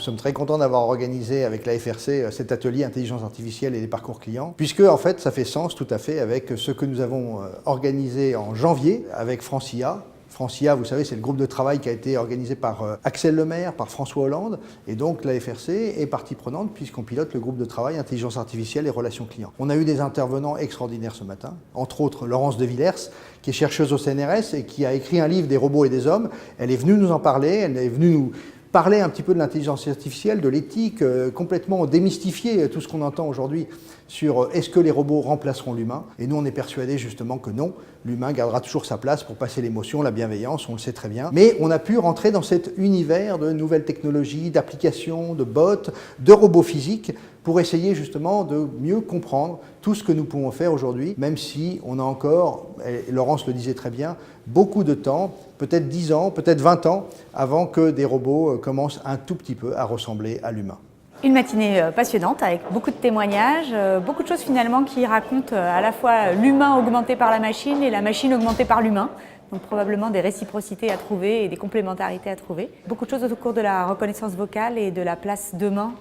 sommes très contents d'avoir organisé avec la FRC cet atelier intelligence artificielle et les parcours clients, puisque en fait ça fait sens tout à fait avec ce que nous avons organisé en janvier avec Francia. Francia, vous savez, c'est le groupe de travail qui a été organisé par Axel Lemaire, par François Hollande, et donc la FRC est partie prenante puisqu'on pilote le groupe de travail intelligence artificielle et relations clients. On a eu des intervenants extraordinaires ce matin, entre autres Laurence de Villers, qui est chercheuse au CNRS et qui a écrit un livre des robots et des hommes. Elle est venue nous en parler, elle est venue nous parler un petit peu de l'intelligence artificielle, de l'éthique, complètement démystifier tout ce qu'on entend aujourd'hui sur est-ce que les robots remplaceront l'humain. Et nous, on est persuadés justement que non, l'humain gardera toujours sa place pour passer l'émotion, la bienveillance, on le sait très bien. Mais on a pu rentrer dans cet univers de nouvelles technologies, d'applications, de bots, de robots physiques, pour essayer justement de mieux comprendre tout ce que nous pouvons faire aujourd'hui, même si on a encore, et Laurence le disait très bien, beaucoup de temps, peut-être 10 ans, peut-être 20 ans, avant que des robots commencent un tout petit peu à ressembler à l'humain. Une matinée passionnante avec beaucoup de témoignages, beaucoup de choses finalement qui racontent à la fois l'humain augmenté par la machine et la machine augmentée par l'humain. Donc probablement des réciprocités à trouver et des complémentarités à trouver. Beaucoup de choses au cours de la reconnaissance vocale et de la place demain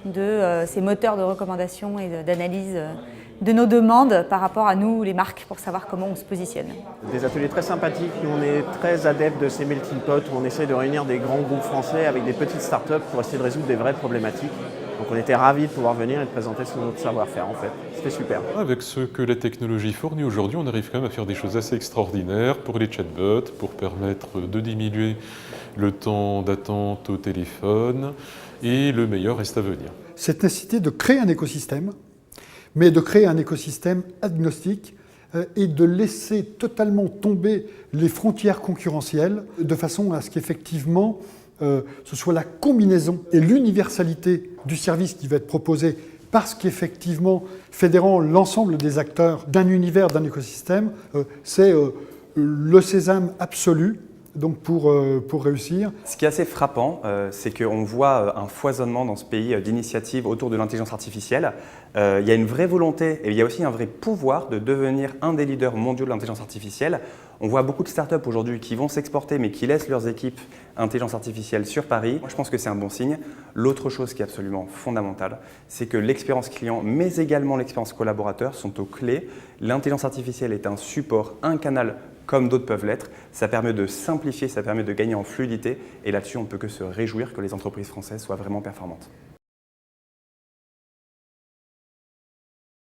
de ces moteurs de recommandation et d'analyse de nos demandes par rapport à nous, les marques, pour savoir comment on se positionne. Des ateliers très sympathiques, nous on est très adeptes de ces melting pots où on essaie de réunir des grands groupes français avec des petites startups pour essayer de résoudre des vraies problématiques. Donc on était ravis de pouvoir venir et de présenter notre savoir-faire en fait. C'était super. Avec ce que la technologie fournit aujourd'hui, on arrive quand même à faire des choses assez extraordinaires pour les chatbots, pour permettre de diminuer le temps d'attente au téléphone et le meilleur reste à venir. Cette nécessité de créer un écosystème, mais de créer un écosystème agnostique et de laisser totalement tomber les frontières concurrentielles de façon à ce qu'effectivement ce soit la combinaison et l'universalité du service qui va être proposé parce qu'effectivement, fédérant l'ensemble des acteurs d'un univers, d'un écosystème, c'est le sésame absolu. Donc pour réussir. Ce qui est assez frappant, c'est qu'on voit un foisonnement dans ce pays d'initiatives autour de l'intelligence artificielle. Il y a une vraie volonté et il y a aussi un vrai pouvoir de devenir un des leaders mondiaux de l'intelligence artificielle. On voit beaucoup de startups aujourd'hui qui vont s'exporter mais qui laissent leurs équipes intelligence artificielle sur Paris. Moi, je pense que c'est un bon signe. L'autre chose qui est absolument fondamentale, c'est que l'expérience client mais également l'expérience collaborateur sont aux clés. L'intelligence artificielle est un support, un canal comme d'autres peuvent l'être. Ça permet de simplifier, ça permet de gagner en fluidité et là-dessus, on ne peut que se réjouir que les entreprises françaises soient vraiment performantes.